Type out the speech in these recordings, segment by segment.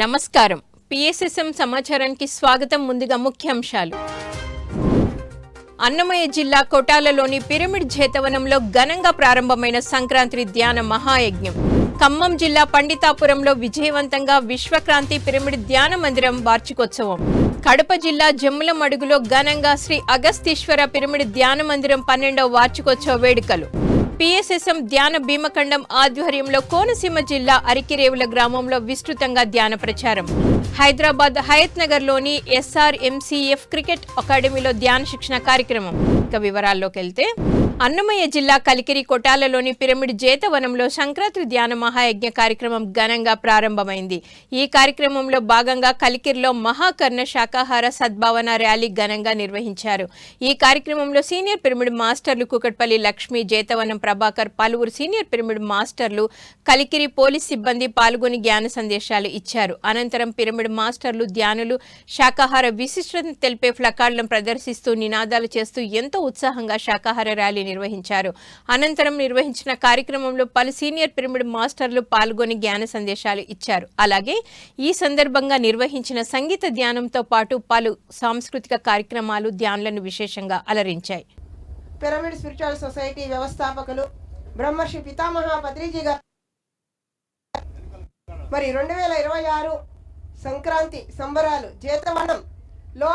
నమస్కారం. పిఎస్ఎస్ఎం సమాచారానికి స్వాగతం. ముందుగా ముఖ్యాంశాలు. అన్నమయ్య జిల్లా కొటాలలోని పిరమిడ్ జేతవనంలో ఘనంగా ప్రారంభమైన సంక్రాంతి ధ్యాన మహాయజ్ఞం. ఖమ్మం జిల్లా పండితాపురంలో విజయవంతంగా విశ్వక్రాంతి పిరమిడ్ ధ్యాన మందిరం వార్షికోత్సవం. కడప జిల్లా జమ్ములమడుగులో ఘనంగా శ్రీ అగస్తీశ్వర పిరమిడ్ ధ్యాన మందిరం 12వ వార్షికోత్సవ వేడుకలు. పిఎస్ఎస్ఎం ధ్యాన భీమఖండం ఆధ్వర్యంలో కోనసీమ జిల్లా అరికిరేవుల గ్రామంలో విస్తృతంగా ధ్యాన ప్రచారం. హైదరాబాద్ హయత్ నగర్లోని SRMCF క్రికెట్ అకాడమీలో ధ్యాన శిక్షణ కార్యక్రమం. ఇక వివరాల్లోకి వెళ్తే, అన్నమయ్య జిల్లా కలికిరి కొటాలలోని పిరమిడ్ జేతవనంలో సంక్రాంతి ధ్యాన మహాయజ్ఞ కార్యక్రమం ఘనంగా ప్రారంభమైంది. ఈ కార్యక్రమంలో భాగంగా కలికిరిలో మహాకర్ణ శాకాహార సద్భావన ర్యాలీ ఘనంగా నిర్వహించారు. ఈ కార్యక్రమంలో సీనియర్ పిరమిడ్ మాస్టర్లు కుకట్పల్లి లక్ష్మి, జేతవనం ప్రభాకర్, పలువురు సీనియర్ పిరమిడ్ మాస్టర్లు, కలికిరి పోలీస్ సిబ్బంది పాల్గొని జ్ఞాన సందేశాలు ఇచ్చారు. అనంతరం పిరమిడ్ మాస్టర్లు ధ్యానులు శాకాహార విశిష్టతను తెలిపే ప్లకార్డులను ప్రదర్శిస్తూ నినాదాలు చేస్తూ ఎంతో ఉత్సాహంగా శాకాహార ర్యాలీ నిర్వహించారు. అనంతరం నిర్వహించిన కార్యక్రమంలో పలు సీనియర్ పిరమిడ్ మాస్టర్లు పాల్గొని జ్ఞాన సందేశాలు ఇచ్చారు. అలాగే ఈ సందర్భంగా నిర్వహించిన సంగీత ధ్యానంతో పాటు పలు సాంస్కృతిక కార్యక్రమాలు ధ్యానులను విశేషంగా అలరించాయి. పిరమిడ్ స్పిరిచువల్ సొసైటీ వ్యవస్థాపకులు బ్రహ్మర్షి పితామహ పత్రిజీ గారు మరి 2026 సంక్రాంతి సంబరాలు జేతవనంలో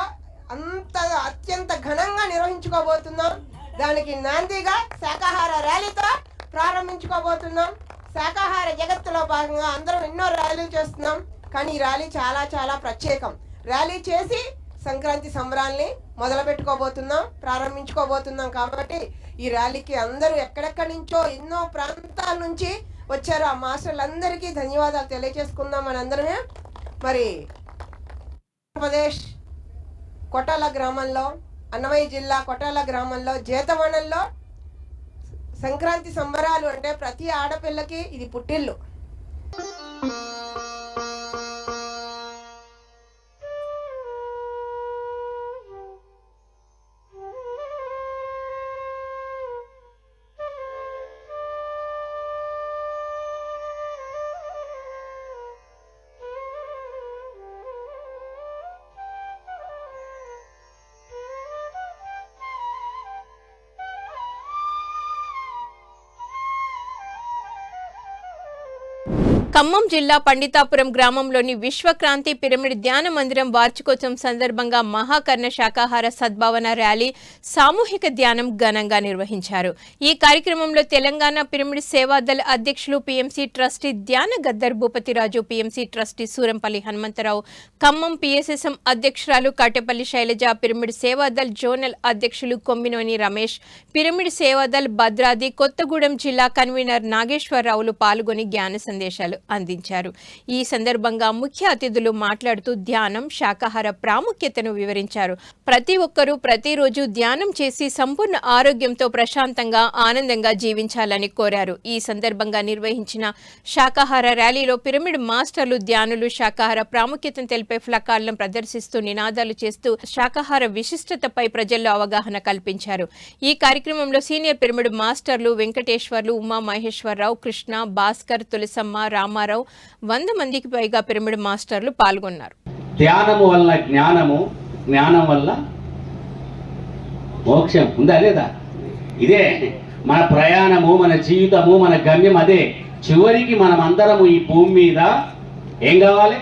అత్యంత ఘనంగా నిర్వహించుకోబోతున్నాం. దానికి నాందిగా శాకాహార ర్యాలీతో ప్రారంభించుకోబోతున్నాం. శాకాహార జగత్తులో భాగంగా అందరం ఎన్నో ర్యాలీలు చేస్తున్నాం, కానీ ఈ ర్యాలీ చాలా చాలా ప్రత్యేకం. ర్యాలీ చేసి సంక్రాంతి సంబరాల్ని మొదలు పెట్టుకోబోతున్నాం, ప్రారంభించుకోబోతున్నాం. కాబట్టి ఈ ర్యాలీకి అందరూ ఎక్కడెక్కడి నుంచో ఎన్నో ప్రాంతాల నుంచి వచ్చారు. ఆ మాస్టర్లందరికీ ధన్యవాదాలు తెలియజేసుకుందాం. మనందరమే మరి ఆంధ్రప్రదేశ్ కొటాల గ్రామంలో, అన్నమయ్య జిల్లా కొటాల గ్రామంలో జేతవనంలో సంక్రాంతి సంబరాలు అంటే ప్రతి ఆడపిల్లకి ఇది పుట్టిల్లు. ఖమ్మం జిల్లా పండితాపురం గ్రామంలోని విశ్వక్రాంతి పిరమిడ్ ధ్యాన మందిరం వార్షికోత్సవం సందర్భంగా మహాకర్ణ శాకాహార సద్భావన ర్యాలీ, సామూహిక ధ్యానం ఘనంగా నిర్వహించారు. ఈ కార్యక్రమంలో తెలంగాణ పిరమిడ్ సేవాదళ అధ్యక్షులు, PMC ట్రస్టీ ధ్యాన Gaddar Bhupathiraju, PMC trustee Surampalli Hanumantharao, Khammam PSSM అధ్యక్షురాలు కాటేపల్లి శైలజ, పిరమిడ్ సేవాదళ్ జోనల్ అధ్యక్షులు కొమ్మినోని రమేష్, పిరమిడ్ సేవాదళ్ భద్రాద్రి కొత్తగూడెం జిల్లా కన్వీనర్ నాగేశ్వరరావులు పాల్గొని జ్ఞాన సందేశాలు అందించారు. ఈ సందర్భంగా ముఖ్య అతిథులు మాట్లాడుతూ ధ్యానం, శాకాహార ప్రాముఖ్యతను వివరించారు. ప్రతి ఒక్కరూ ప్రతిరోజు ధ్యానం చేసి సంపూర్ణ ఆరోగ్యంతో ప్రశాంతంగా ఆనందంగా జీవించాలని కోరారు. ఈ సందర్భంగా నిర్వహించిన శాకాహార ర్యాలీలో పిరమిడ్ మాస్టర్లు ధ్యానులు శాకాహార ప్రాముఖ్యతను తెలిపే ప్లకార్డులను ప్రదర్శిస్తూ నినాదాలు చేస్తూ శాకాహార విశిష్టతపై ప్రజల్లో అవగాహన కల్పించారు. ఈ కార్యక్రమంలో సీనియర్ పిరమిడ్ మాస్టర్లు వెంకటేశ్వర్లు, ఉమా మహేశ్వరరావు, కృష్ణ, భాస్కర్, తులసమ్మ, రామారావు, 100 మందికి పైగా పిరమిడ్ మాస్టర్లు పాల్గొన్నారు. ధ్యానము వల్ల జ్ఞానము, జ్ఞానం వల్ల మోక్షం ఉందా లేదా? ఇదే మన ప్రయాణము, మన జీవితము, మన గమ్యం అదే. చివరికి మనం అందరము ఈ భూమి మీద ఏం కావాలి?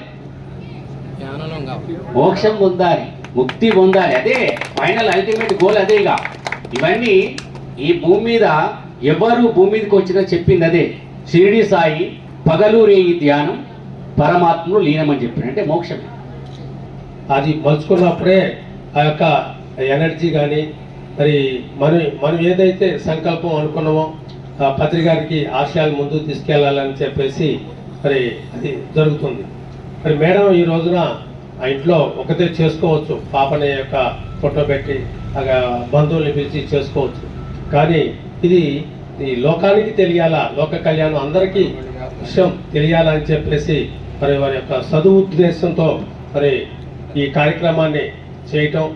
మోక్షం పొందాలి, ముక్తి పొందాలి. అదే ఫైనల్ అల్టిమేట్ గోల్ అదేగా. ఇవన్నీ ఈ భూమి మీద ఎవరు భూమి మీదకి వచ్చినా చెప్పింది అదే. షిరిడి సాయి పగలు రేయి ధ్యానం, పరమాత్మను లీనమని చెప్పిన అంటే మోక్షమే. అది మలుచుకున్నప్పుడే ఆ యొక్క ఎనర్జీ కానీ మరి మనం ఏదైతే సంకల్పం అనుకున్నామో పత్రి గారికి ఆశయాలు ముందుకు తీసుకెళ్లాలని చెప్పేసి మరి అది జరుగుతుంది. మరి మేడం ఈ రోజున ఆ ఇంట్లో ఒకటే చేసుకోవచ్చు, పాపని యొక్క ఫోటో పెట్టి బంధువుల్ని పిలిచి చేసుకోవచ్చు. కానీ ఇది ఈ లోకానికి తెలియాలా, లోక కళ్యాణం అందరికీ విషయం తెలియాలని చెప్పేసి మరి వారి యొక్క సదుద్దేశంతో మరి ఈ కార్యక్రమాన్ని చేయటం.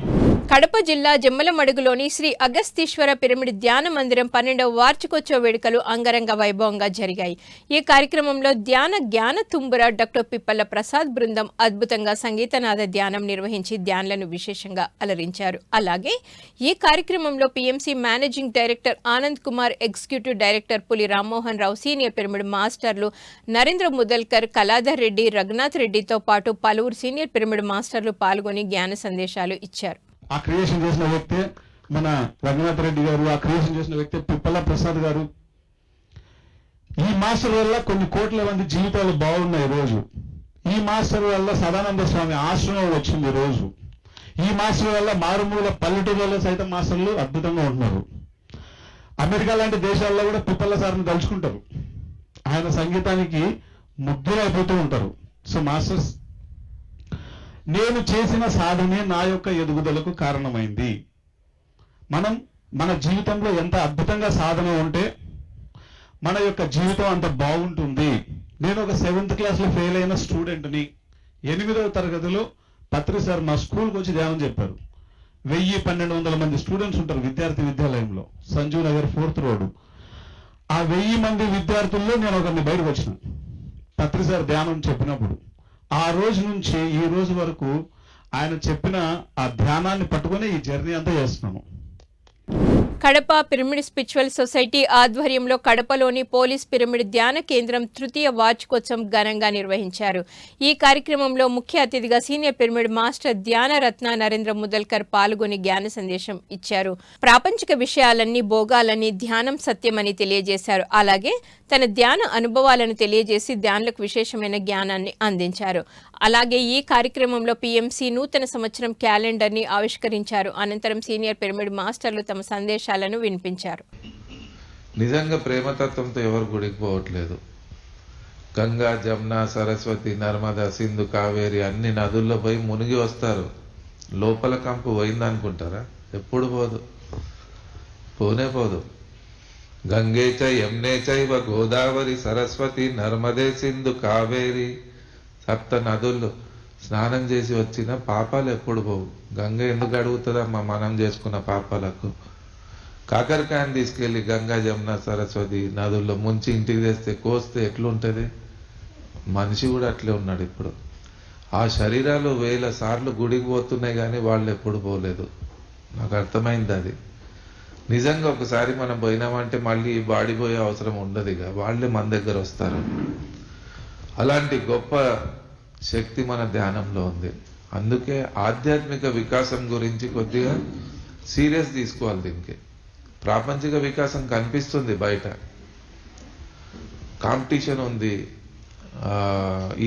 కడప జిల్లా జమ్మలమడుగులోని శ్రీ అగస్తీశ్వర పిరమిడ్ ధ్యాన మందిరం 12వ వార్షికోత్సవ వేడుకలు అంగరంగ వైభవంగా జరిగాయి. ఈ కార్యక్రమంలో జ్ఞాన తుంబుర డాక్టర్ పిప్పల ప్రసాద్ బృందం అద్భుతంగా సంగీతనాద ధ్యానం నిర్వహించి ధ్యానులను విశేషంగా అలరించారు. అలాగే ఈ కార్యక్రమంలో PMC managing director Anand Kumar, executive director పులి రామ్మోహన్ రావు, సీనియర్ పిరమిడ్ మాస్టర్లు నరేంద్ర ముదల్కర్, కళాధర్ రెడ్డి, రఘునాథ్ రెడ్డితో పాటు పలువురు సీనియర్ పిరమిడ్ మాస్టర్లు పాల్గొని జ్ఞాన సందేశాలు ఇచ్చారు. ఆ క్రియేషన్ చేసిన వ్యక్తి మన రఘునాథ్ రెడ్డి గారు, ఆ క్రియేషన్ చేసిన వ్యక్తి పిప్పల ప్రసాద్ గారు. ఈ మాస్టర్ వల్ల కొన్ని కోట్ల మంది జీవితాలు బాగున్నాయి రోజు. ఈ మాస్టర్ వల్ల సదానంద స్వామి ఆశ్రమం వచ్చింది రోజు. ఈ మాస్టర్ వల్ల మారుమూల పల్లెటూరులో సైతం మాస్టర్లు అద్భుతంగా ఉంటున్నారు. అమెరికా లాంటి దేశాల్లో కూడా పిప్పల సార్ని తలుచుకుంటారు. ఆయన సంగీతానికి ముగ్ధులైపోతూ ఉంటారు. సో మాస్టర్స్, నేను చేసిన సాధనే నా యొక్క ఎదుగుదలకు కారణమైంది. మనం మన జీవితంలో ఎంత అద్భుతంగా సాధన ఉంటే మన యొక్క జీవితం అంత బాగుంటుంది. నేను ఒక 7th క్లాస్లో ఫెయిల్ అయిన స్టూడెంట్ని 8వ తరగతిలో పత్రి సార్ మా స్కూల్కి వచ్చి ధ్యానం చెప్పారు. 1000-1200 మంది స్టూడెంట్స్ ఉంటారు విద్యార్థి విద్యాలయంలో, సంజీవ్ నగర్ 4th రోడ్. ఆ 1000 మంది విద్యార్థుల్లో నేను ఒకరిని బయటకు వచ్చిన పత్రి సార్ ధ్యానం చెప్పినప్పుడు. ఆ రోజు నుంచి ఈ రోజు వరకు ఆయన చెప్పిన ఆ ధ్యానాన్ని పట్టుకొని ఈ జర్నీ అంతా చేస్తున్నాము. కడప పిరమిడ్ స్పిరిచువల్ సొసైటీ ఆధ్వర్యంలో కడపలోని పోలీస్ పిరమిడ్ ధ్యాన కేంద్రం 3వ వార్షికోత్సవం ఘనంగా నిర్వహించారు. ఈ కార్యక్రమంలో ముఖ్య అతిథిగా సీనియర్ పిరమిడ్ మాస్టర్ ధ్యాన రత్న నరేంద్ర ముదల్కర్ పాల్గొని జ్ఞాన సందేశం ఇచ్చారు. ప్రాపంచిక విషయాలన్నీ భోగాలని, ధ్యానం సత్యమని తెలియజేశారు. అలాగే తన ధ్యాన అనుభవాలను తెలియజేసి ధ్యానులకు విశేషమైన జ్ఞానాన్ని అందించారు. అలాగే ఈ కార్యక్రమంలో పిఎంసి నూతన సంవత్సరం క్యాలెండర్ని ఆవిష్కరించారు. అనంతరం సీనియర్ పిరమిడ్ మాస్టర్లు తమ సందేశాలను వినిపించారు. నిజంగా ప్రేమతత్వంతో ఎవరు గుడికి పోవట్లేదు. గంగా, జమున, సరస్వతి, నర్మదా, సింధు, కావేరి అన్ని నదుల్లో పోయి మునిగి వస్తారు. లోపల కంపు పోయిందనుకుంటారా? ఎప్పుడు పోదు, పోనే పోదు. గంగే చ యమునే చైవ గోదావరి సరస్వతి నర్మదే సింధు కావేరి 7 నదుల్లో స్నానం చేసి వచ్చిన పాపాలు ఎప్పుడు పోవు. గంగ ఎందుకు అడుగుతుందమ్మా మనం చేసుకున్న పాపాలకు? కాకరకాయని తీసుకెళ్ళి గంగా, జమున, సరస్వతి నదుల్లో ముంచి ఇంటికి తెస్తే కోస్తే ఎట్లుంటుంది? మనిషి కూడా అట్లే ఉన్నాడు ఇప్పుడు. ఆ శరీరాలు 1000 సార్లు గుడికి పోతున్నాయి కానీ వాళ్ళు ఎప్పుడు పోలేదు. నాకు అర్థమైంది అది. నిజంగా ఒకసారి మనం పోయినామంటే మళ్ళీ ఈ బాడీ పోయే అవసరం ఉండదు. ఇక వాళ్ళే మన దగ్గర వస్తారు. అలాంటి గొప్ప శక్తి మన ధ్యానంలో ఉంది. అందుకే ఆధ్యాత్మిక వికాసం గురించి కొద్దిగా సీరియస్ తీసుకోవాలి. దీనికి ప్రాపంచిక వికాసం కనిపిస్తుంది బయట, కాంపిటీషన్ ఉంది,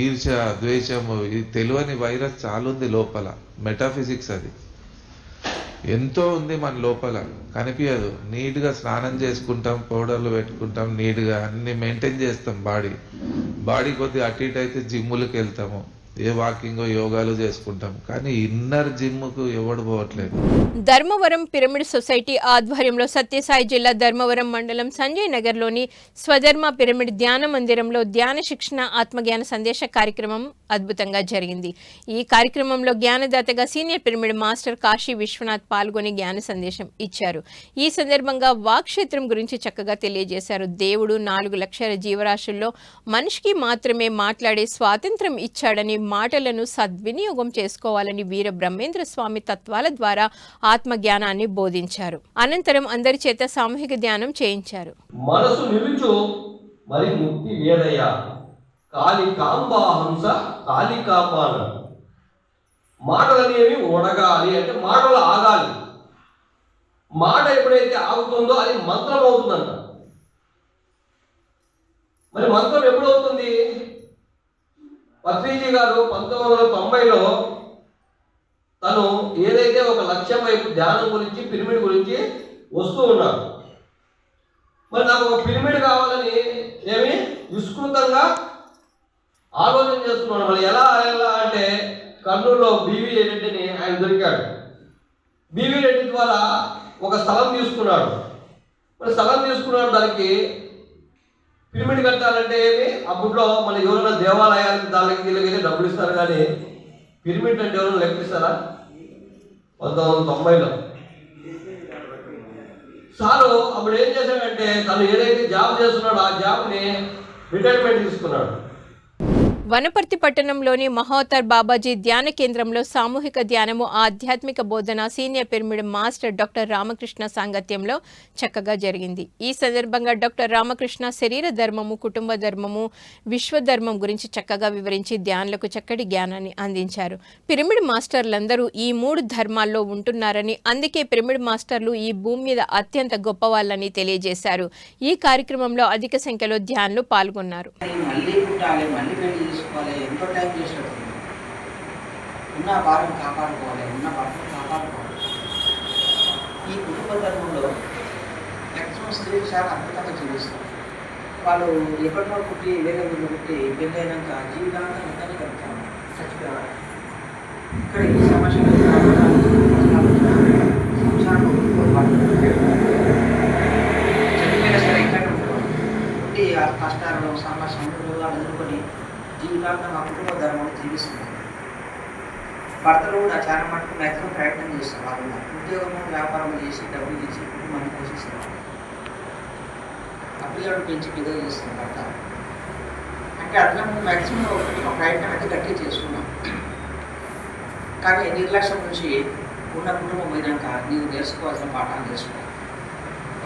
ఈర్ష్య, ద్వేషము, ఇది తెలియని వైరస్ చాలా ఉంది లోపల. మెటాఫిజిక్స్ అది ఎంతో ఉంది మన లోపల, కనిపించదు. నీట్గా స్నానం చేసుకుంటాం, పౌడర్లు పెట్టుకుంటాం, నీట్గా అన్ని మెయింటైన్ చేస్తాం. బాడీ కొద్దిగా అటు ఇటు అయితే జిమ్ములకు వెళ్తాము, ఏ వాకింగో యోగాలు చేసుకుంటాం, కానీ ఇన్నర్ జిమ్కు ఎవడు పోవట్లేదు. ధర్మవరం పిరమిడ్ సొసైటీ ఆధ్వర్యంలో సత్యసాయి జిల్లా ధర్మవరం మండలం సంజయ్ నగర్లోని స్వధర్మ పిరమిడ్ ధ్యాన మందిరంలో ధ్యాన శిక్షణ ఆత్మజ్ఞాన సందేశ కార్యక్రమం అద్భుతంగా జరిగింది. ఈ కార్యక్రమంలో జ్ఞానదాతగా senior pyramid master Kashi Vishwanath పాల్గొని జ్ఞాన సందేశం ఇచ్చారు. ఈ సందర్భంగా వాక్క్షేత్రం గురించి చక్కగా తెలియజేశారు. దేవుడు 4 లక్షల జీవరాశుల్లో మనిషికి మాత్రమే మాట్లాడే స్వాతంత్రం ఇచ్చాడని, మాటలను సద్వినియోగం చేసుకోవాలని వీర బ్రహ్మేంద్ర స్వామి తత్వాల ద్వారా ఆత్మజ్ఞానాన్ని బోధించారు. అనంతరం అందరి చేత సామూహిక ధ్యానం చేయించారు. మనసు నిలుచు మరి ముక్తి వేదయ్యా, కాళికాంబా హంస కాళికాపాన. మాటలనేవి ఒడగాలి అంటే మాటలు ఆగాలి. మాట ఎప్పుడైతే ఆగుతుందో అది మంత్రం అవుతుందంట. మరి మంత్రం ఎప్పుడవుతుంది? పత్రిజీ గారు 1990లో తను ఏదైతే ఒక లక్ష్యం వైపు ధ్యానం గురించి, పిరమిడ్ గురించి వస్తూ ఉన్నారు. మరి నాకు ఒక పిరమిడ్ కావాలని ఏమి విస్తృతంగా ఆలోచన చేస్తున్నాడు. మరి ఎలా అంటే కర్నూలులో బీవీ రెడ్డిని ఆయన దొరికాడు. బీవీ రెడ్డి ద్వారా ఒక స్థలం తీసుకున్నాడు. మరి స్థలం తీసుకున్నాడు, దానికి పిరమిడ్ కట్టాలంటే ఏమి, అప్పట్లో మన ఎవరైనా దేవాలయానికి దానికి వీళ్ళకి డబ్బులు ఇస్తారు, కానీ పిరమిడ్ అంటే ఎవరైనా లెక్కిస్తారా? 1990లో. సారు అప్పుడు ఏం చేశాడంటే తను ఏదైతే జాబ్ చేస్తున్నాడో ఆ జాబ్ని రిటైర్మెంట్ తీసుకున్నాడు. వనపర్తి పట్టణంలోని మహోత్తర్ బాబాజీ ధ్యాన కేంద్రంలో సామూహిక ధ్యానము ఆధ్యాత్మిక బోధన senior pyramid master doctor Ramakrishna సాంగత్యంలో చక్కగా జరిగింది. ఈ సందర్భంగా డాక్టర్ రామకృష్ణ శరీర ధర్మము, కుటుంబ ధర్మము, విశ్వధర్మం గురించి చక్కగా వివరించి ధ్యానులకు చక్కటి జ్ఞానాన్ని అందించారు. పిరమిడ్ మాస్టర్లందరూ ఈ 3 ధర్మాల్లో ఉంటున్నారని, అందుకే పిరమిడ్ మాస్టర్లు ఈ భూమి మీద అత్యంత గొప్పవాళ్ళని తెలియజేశారు. ఈ కార్యక్రమంలో అధిక సంఖ్యలో ధ్యానులు పాల్గొన్నారు. తీసుకోవాలి, ఎంతో టైం చేసినట్టు ఉన్న భారం కాపాడుకోవాలి, ఉన్న భర్తను కాపాడుకోవాలి. ఈ కుటుంబ ధర్మంలో మ్యాక్సిమం స్త్రీలు చాలా అద్భుతంగా జీవిస్తారు. వాళ్ళు ఎప్పటినో పుట్టి వేరే ఊళ్ళు పుట్టి పెళ్ళి అయినాక జీవితాంతం ఎంతనే కలుగుతారు, చచ్చిపోవాలి. ఇక్కడ ఈ సమస్యలు సంసారం చనిపోయినా సరే ఇక్కడ పుట్టి ఆ కష్టాలను సమస్యలు ఎదుర్కొని జీవితాంతం ఆ కుటుంబ ధర్మాన్ని జీవిస్తున్నారు. భర్తలు కూడా చాలా మటుకు మ్యాక్సిమం ప్రయత్నం చేస్తారు. వాళ్ళు ఉద్యోగము వ్యాపారం చేసి డబ్బులు తీసి కుటుంబాన్ని పోషిస్తున్నారు. ఆ పిల్లలను పెంచి పెద్ద చేస్తున్నారు భర్త. అంటే అట్లా మ్యాక్సిమం ఒక ప్రయత్నం అయితే గట్టిగా చేసుకున్నాం. కానీ నిర్లక్ష్యం నుంచి ఉన్న కుటుంబం పోయినాక నీవు నేర్చుకోవాల్సిన పాఠాలు నేర్చుకోవాలి.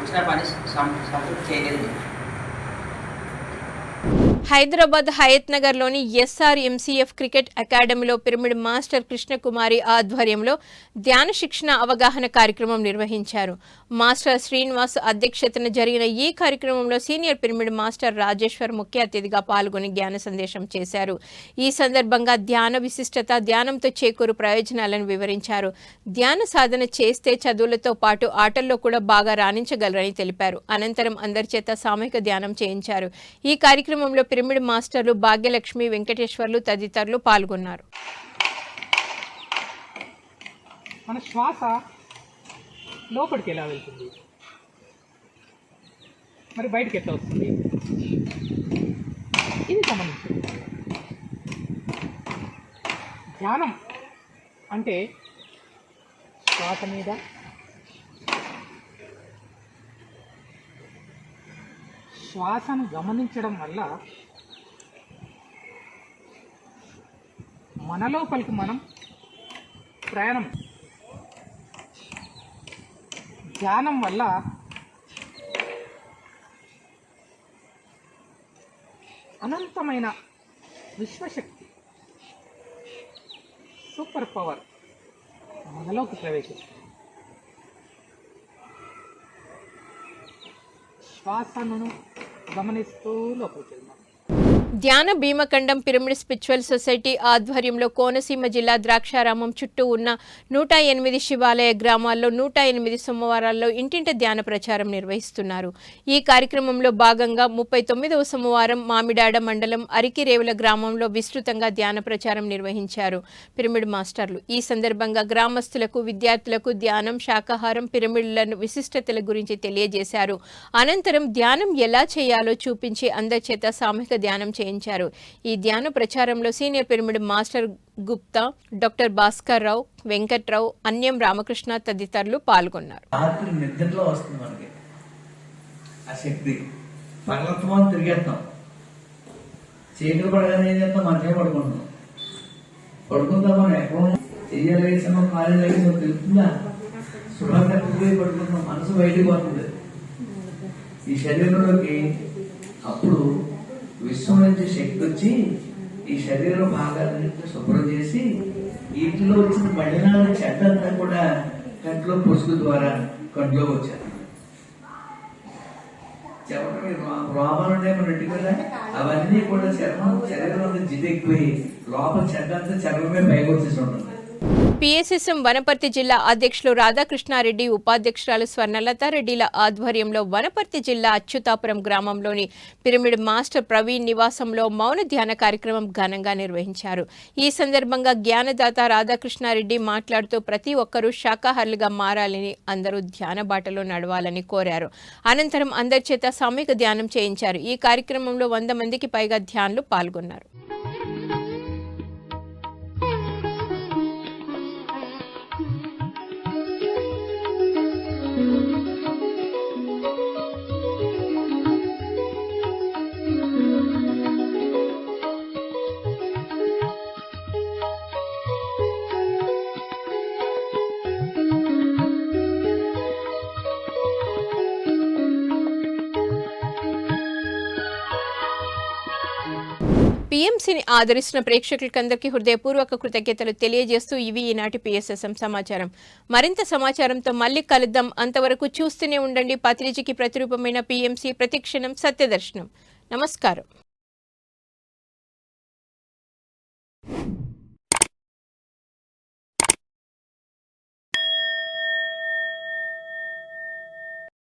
వచ్చిన పని సంతృప్తి చేయలేదు. హైదరాబాద్ హయత్ నగర్లోని SRMCF క్రికెట్ అకాడమీలో పిరమిడ్ మాస్టర్ కృష్ణకుమారి ఆధ్వర్యంలో ధ్యాన శిక్షణ అవగాహన కార్యక్రమం నిర్వహించారు. మాస్టర్ శ్రీనివాస్ అధ్యక్షతన జరిగిన ఈ కార్యక్రమంలో సీనియర్ పిరమిడ్ మాస్టర్ రాజేశ్వర్ ముఖ్య అతిథిగా పాల్గొని జ్ఞాన సందేశం చేశారు. ఈ సందర్భంగా ధ్యాన విశిష్టత, ధ్యానంతో చేకూరు ప్రయోజనాలను వివరించారు. ధ్యాన సాధన చేస్తే చదువులతో పాటు ఆటల్లో కూడా బాగా రాణించగలరని తెలిపారు. అనంతరం అందరి చేత సామూహిక ధ్యానం చేయించారు. ఈ కార్యక్రమంలో పిరమిడ్ మాస్టర్లు భాగ్యలక్ష్మి, వెంకటేశ్వర్లు తదితరులు పాల్గొన్నారు. మన శ్వాస లోపలికి ఎలా వెళ్తుంది, మరి బయటకు ఎట్లా వస్తుంది, ఇది గమనించండి. ధ్యానం అంటే శ్వాస మీద శ్వాసను గమనించడం వల్ల మన లోపలికి మనం ప్రయాణం. ధ్యానం వల్ల అనంతమైన విశ్వశక్తి, సూపర్ పవర్ మనలోకి ప్రవేశిస్తుంది. శ్వాసను గమనిస్తూ లోపలికి వెళ్దాం. ధ్యాన భీమఖండం పిరమిడ్ స్పిరిచువల్ సొసైటీ ఆధ్వర్యంలో కోనసీమ జిల్లా ద్రాక్షారామం చుట్టూ ఉన్న 108 శివాలయ గ్రామాల్లో 108 సోమవారాల్లో ఇంటింటి ధ్యాన ప్రచారం నిర్వహిస్తున్నారు. ఈ కార్యక్రమంలో భాగంగా 39వ సోమవారం మామిడాడ మండలం అరికిరేవుల గ్రామంలో విస్తృతంగా ధ్యాన ప్రచారం నిర్వహించారు పిరమిడ్ మాస్టర్లు. ఈ సందర్భంగా గ్రామస్తులకు, విద్యార్థులకు ధ్యానం, శాకాహారం, పిరమిడ్లను విశిష్టతల గురించి తెలియజేశారు. అనంతరం ధ్యానం ఎలా చేయాలో చూపించి అందరి చేత సామూహిక ధ్యానం చేయించారు. ఈ ధ్యాన ప్రచారంలో senior pyramid master Gupta, doctor Bhaskar Rao, Venkatrao, Anyam Ramakrishna తదితరులు పాల్గొన్నారు. రాత్రి నిద్రలో వస్తుంది మనకి ఆ శక్తి. పగలత్వం తిరిగేస్తాం, చీకటి పడగానే ఏం చేస్తాం, మంచిగా పడుకుంటాం. పడుకుందాం, మనం ఎక్కడ చెయ్యలేసామో కాలు లేసామో తెలుస్తుందా, శుభ్రంగా పోయి పడుకుంటాం, మనసు బయటికి పోతుంది ఈ శరీరంలోకి. అప్పుడు విశ్వం నుంచి శక్తి వచ్చి ఈ శరీరం భాగాలన్నింటినీ శుభ్రం చేసి వీటిలో వచ్చిన మలినాల చెడ్డంతా కూడా కంట్లో పొసుగు ద్వారా కంట్లో వచ్చారు. చెప్పండి, రోమాలు ఉన్నాయి మన ఇంటి కదా, అవన్నీ కూడా శరీరంలో జిదెక్కిపోయి లోపల చెడ్డంతా చర్మమే పైకి వచ్చేసి ఉంటుంది. PSSM వనపర్తి జిల్లా అధ్యక్షులు రాధాకృష్ణారెడ్డి, ఉపాధ్యక్షురాలు స్వర్ణలతారెడ్డిల ఆధ్వర్యంలో వనపర్తి జిల్లా అచ్యుతాపురం గ్రామంలోని పిరమిడ్ మాస్టర్ ప్రవీణ్ నివాసంలో మౌన ధ్యాన కార్యక్రమం ఘనంగా నిర్వహించారు. ఈ సందర్భంగా జ్ఞానదాత రాధాకృష్ణారెడ్డి మాట్లాడుతూ ప్రతి ఒక్కరూ శాకాహారులుగా మారాలని, అందరూ ధ్యాన బాటలో నడవాలని కోరారు. అనంతరం అందరి చేత సామూహిక ధ్యానం చేయించారు. ఈ కార్యక్రమంలో 100 మందికి పైగా ధ్యానులు పాల్గొన్నారు. పీఎంసీని ఆదరిస్తున్న ప్రేక్షకులకందరికీ హృదయపూర్వక కృతజ్ఞతలు తెలియజేస్తూ ఇవి ఈనాటి PSSM సమాచారం. మరింత సమాచారంతో మళ్ళీ కలుద్దాం. అంతవరకు చూస్తూనే ఉండండి పత్రిజకి ప్రతిరూపమైన PMC ప్రతిక్షణం సత్యదర్శనం. నమస్కారం.